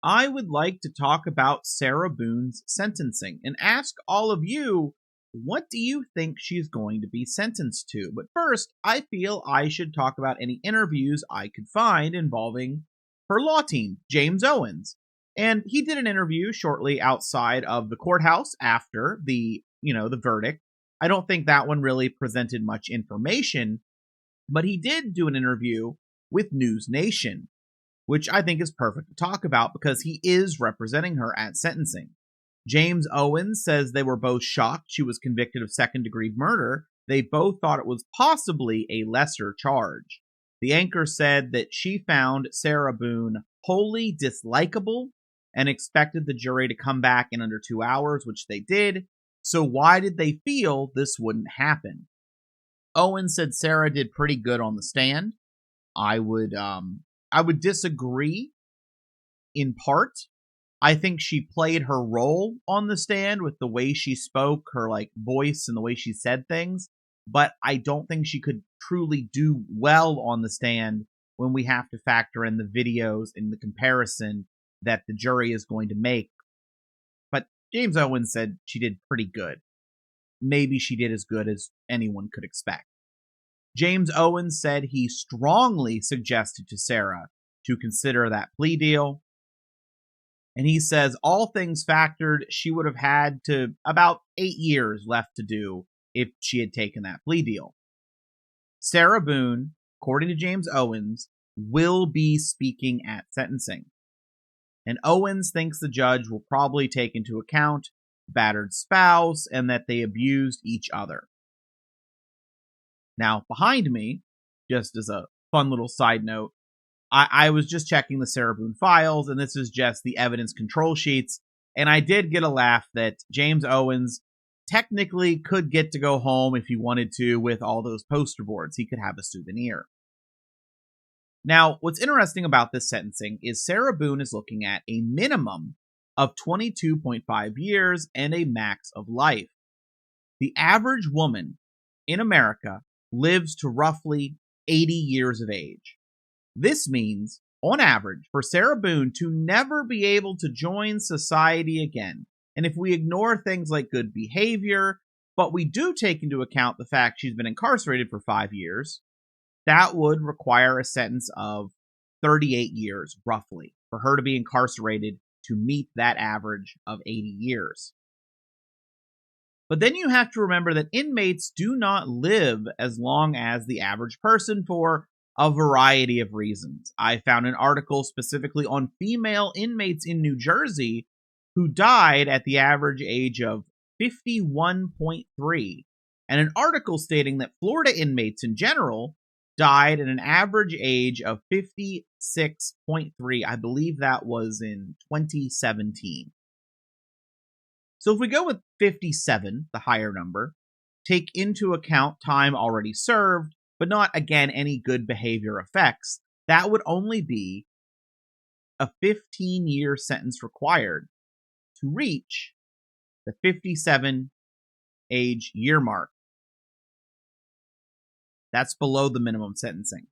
I would like to talk about Sarah Boone's sentencing and ask all of you, what do you think she's going to be sentenced to? But first, I feel I should talk about any interviews I could find involving her law team, James Owens. And he did an interview shortly outside of the courthouse after the verdict. I don't think that one really presented much information, but he did do an interview with NewsNation, which I think is perfect to talk about because he is representing her at sentencing. James Owens says they were both shocked she was convicted of second-degree murder. They both thought it was possibly a lesser charge. The anchor said that she found Sarah Boone wholly dislikable and expected the jury to come back in under 2 hours, which they did. So why did they feel this wouldn't happen? Owens said Sarah did pretty good on the stand. I would disagree in part. I think she played her role on the stand with the way she spoke, her voice and the way she said things, but I don't think she could truly do well on the stand when we have to factor in the videos and the comparison that the jury is going to make. But James Owens said she did pretty good. Maybe she did as good as anyone could expect. James Owens said he strongly suggested to Sarah to consider that plea deal. And he says, all things factored, she would have had to about 8 years left to do if she had taken that plea deal. Sarah Boone, according to James Owens, will be speaking at sentencing. And Owens thinks the judge will probably take into account battered spouse and that they abused each other. Now, behind me, just as a fun little side note, I was just checking the Sarah Boone files, and this is just the evidence control sheets, and I did get a laugh that James Owens technically could get to go home if he wanted to with all those poster boards. He could have a souvenir. Now, what's interesting about this sentencing is Sarah Boone is looking at a minimum of 22.5 years and a max of life. The average woman in America lives to roughly 80 years of age. This means, on average, for Sarah Boone to never be able to join society again. And if we ignore things like good behavior, but we do take into account the fact she's been incarcerated for 5 years, that would require a sentence of 38 years, roughly, for her to be incarcerated to meet that average of 80 years. But then you have to remember that inmates do not live as long as the average person for a variety of reasons. I found an article specifically on female inmates in New Jersey who died at the average age of 51.3, and an article stating that Florida inmates in general died at an average age of 56.3. I believe that was in 2017. So if we go with 57, the higher number, take into account time already served, but not, again, any good behavior effects, that would only be a 15-year sentence required to reach the 57 age year mark. That's below the minimum sentencing.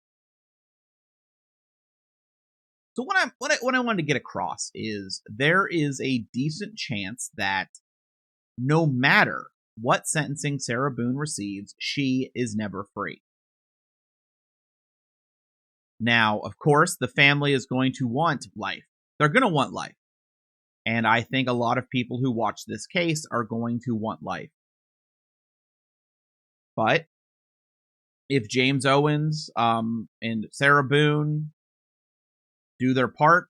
So what I wanted to get across is there is a decent chance that no matter what sentencing Sarah Boone receives, she is never free. Now, of course, the family is going to want life. They're going to want life. And I think a lot of people who watch this case are going to want life. But if James Owens and Sarah Boone do their part,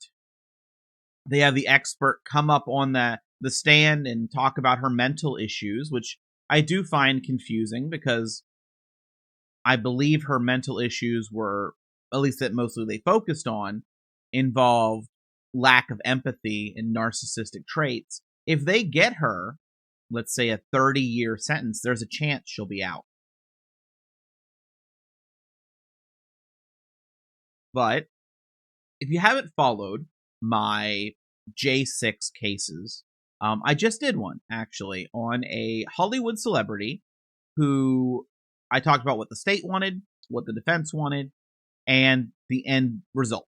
they have the expert come up on the stand and talk about her mental issues, which I do find confusing because I believe her mental issues were, at least that mostly they focused on, involved lack of empathy and narcissistic traits. If they get her, let's say, a 30-year sentence, there's a chance she'll be out. But if you haven't followed my J6 cases, I just did one, actually, on a Hollywood celebrity who I talked about what the state wanted, what the defense wanted, and the end result.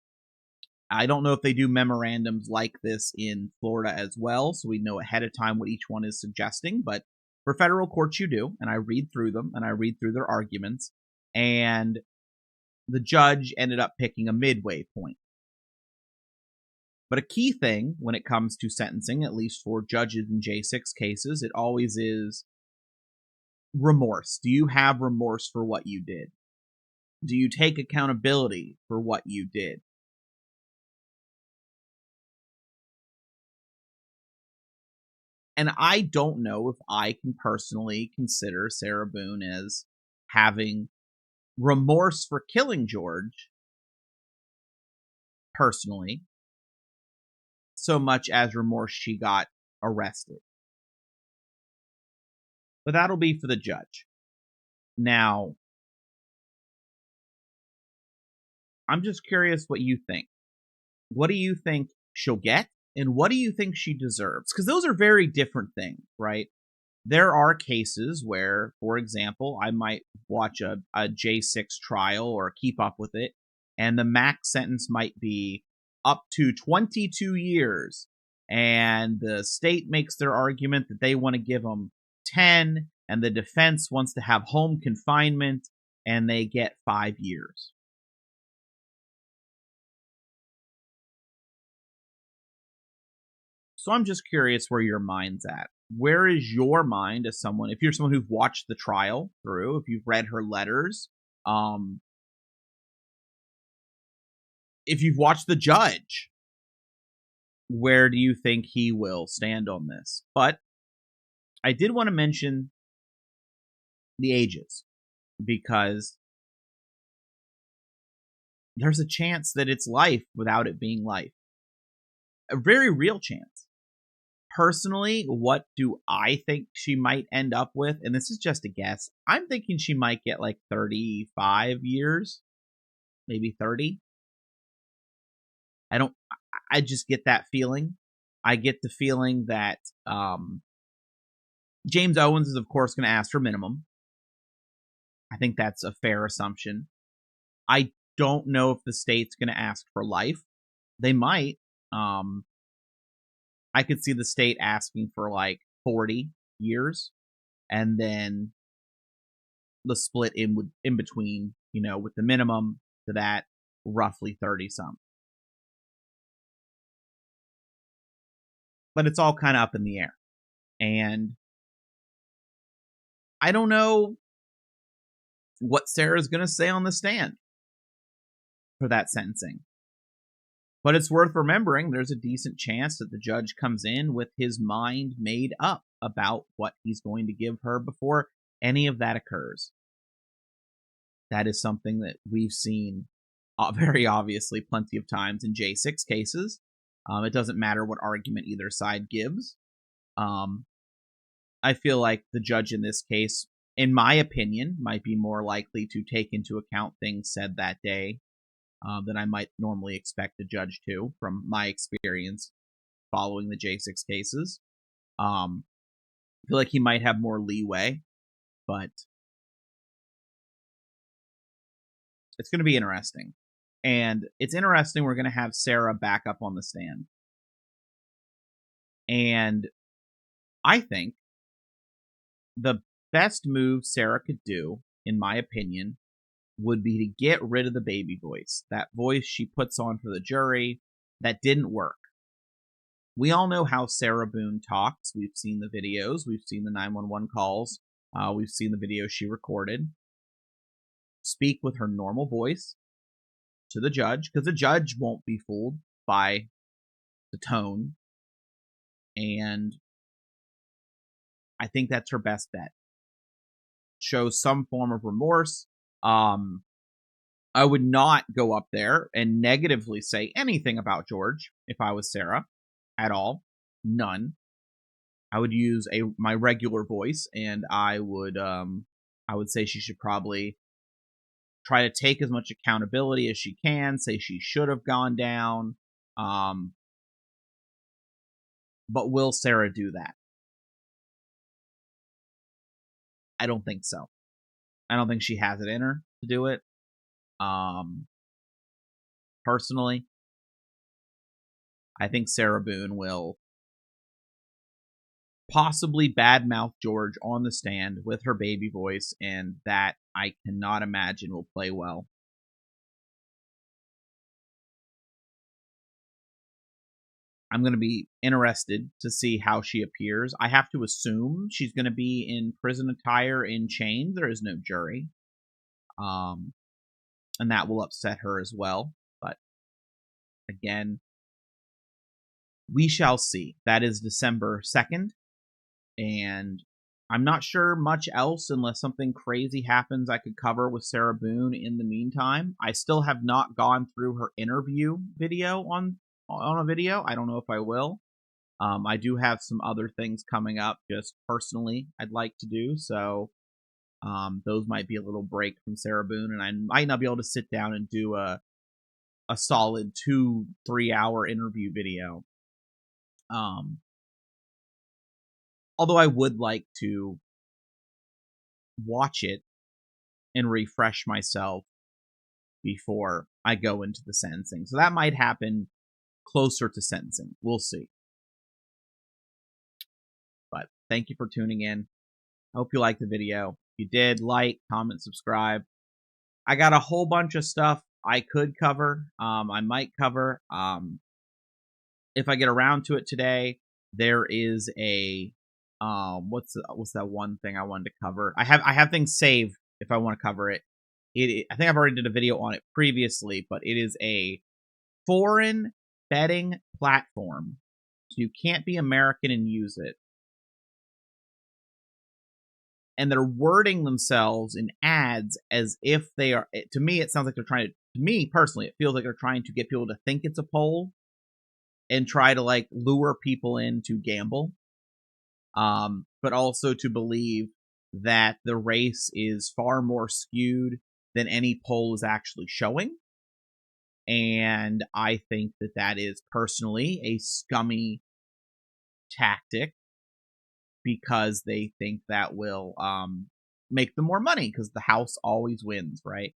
I don't know if they do memorandums like this in Florida as well, so we know ahead of time what each one is suggesting. But for federal courts, you do, and I read through them and I read through their arguments. And the judge ended up picking a midway point. But a key thing when it comes to sentencing, at least for judges in J6 cases, it always is remorse. Do you have remorse for what you did? Do you take accountability for what you did? And I don't know if I can personally consider Sarah Boone as having remorse for killing George, personally, so much as remorse she got arrested. But that'll be for the judge. Now, I'm just curious what you think. What do you think she'll get? And what do you think she deserves? Because those are very different things, right? There are cases where, for example, I might watch a J6 trial or keep up with it, and the max sentence might be up to 22 years. And the state makes their argument that they want to give them 10, and the defense wants to have home confinement, and they get 5 years. So I'm just curious where your mind's at. Where is your mind as someone, if you're someone who's watched the trial through, if you've read her letters, if you've watched the judge, where do you think he will stand on this? But I did want to mention the ages, because there's a chance that it's life without it being life. A very real chance. Personally, what do I think she might end up with? And this is just a guess. I'm thinking she might get like 35 years, maybe 30. I just get that feeling. I get the feeling that James Owens is, of course, going to ask for minimum. I think that's a fair assumption. I don't know if the state's going to ask for life. They might. I could see the state asking for like 40 years, and then the split in between, with the minimum to that, roughly 30 some. But it's all kind of up in the air. And I don't know what Sarah's going to say on the stand for that sentencing. But it's worth remembering there's a decent chance that the judge comes in with his mind made up about what he's going to give her before any of that occurs. That is something that we've seen very obviously plenty of times in J6 cases. It doesn't matter what argument either side gives. I feel like the judge in this case, in my opinion, might be more likely to take into account things said that day than I might normally expect a judge to, from my experience following the J6 cases. I feel like he might have more leeway, but it's going to be interesting. And it's interesting we're going to have Sarah back up on the stand. And I think the best move Sarah could do, in my opinion, would be to get rid of the baby voice. That voice she puts on for the jury, that didn't work. We all know how Sarah Boone talks. We've seen the videos. We've seen the 911 calls. We've seen the video she recorded. Speak with her normal voice to the judge, because the judge won't be fooled by the tone. And I think that's her best bet. Show some form of remorse. I would not go up there and negatively say anything about George if I was Sarah at all. None. I would use my regular voice, and I would say she should probably try to take as much accountability as she can, say she should have gone down. But will Sarah do that? I don't think so. I don't think she has it in her to do it. Personally, I think Sarah Boone will possibly badmouth George on the stand with her baby voice, and that I cannot imagine will play well. I'm going to be interested to see how she appears. I have to assume she's going to be in prison attire in chains. There is no jury. And that will upset her as well. But again, we shall see. That is December 2nd. And I'm not sure much else unless something crazy happens I could cover with Sarah Boone in the meantime. I still have not gone through her interview video on a video. I don't know if I will. I do have some other things coming up just personally I'd like to do, so those might be a little break from Sarah Boone, and I might not be able to sit down and do a solid 2-3 hour interview video. Although I would like to watch it and refresh myself before I go into the sentencing. So that might happen closer to sentencing. We'll see. But thank you for tuning in. I hope you liked the video. If you did, like, comment, subscribe. I got a whole bunch of stuff I could cover. I might cover. If I get around to it today, there is a what's that one thing I wanted to cover? I have things saved if I want to cover it. I think I've already did a video on it previously, but it is a foreign betting platform. So you can't be American and use it. And they're wording themselves in ads as if they are, to me, it sounds like they're trying to me personally, it feels like they're trying to get people to think it's a poll and try to like lure people in to gamble. But also to believe that the race is far more skewed than any poll is actually showing. And I think that that is personally a scummy tactic because they think that will make them more money because the house always wins, right?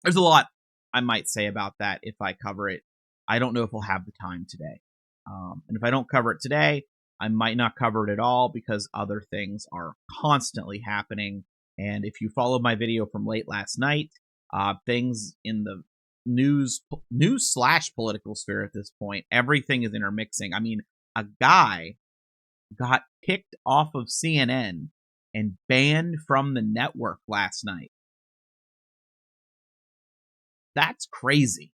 There's a lot I might say about that if I cover it. I don't know if we'll have the time today. And if I don't cover it today, I might not cover it at all because other things are constantly happening. And if you followed my video from late last night, things in the news/political sphere at this point, everything is intermixing. I mean, a guy got kicked off of CNN and banned from the network last night. That's crazy.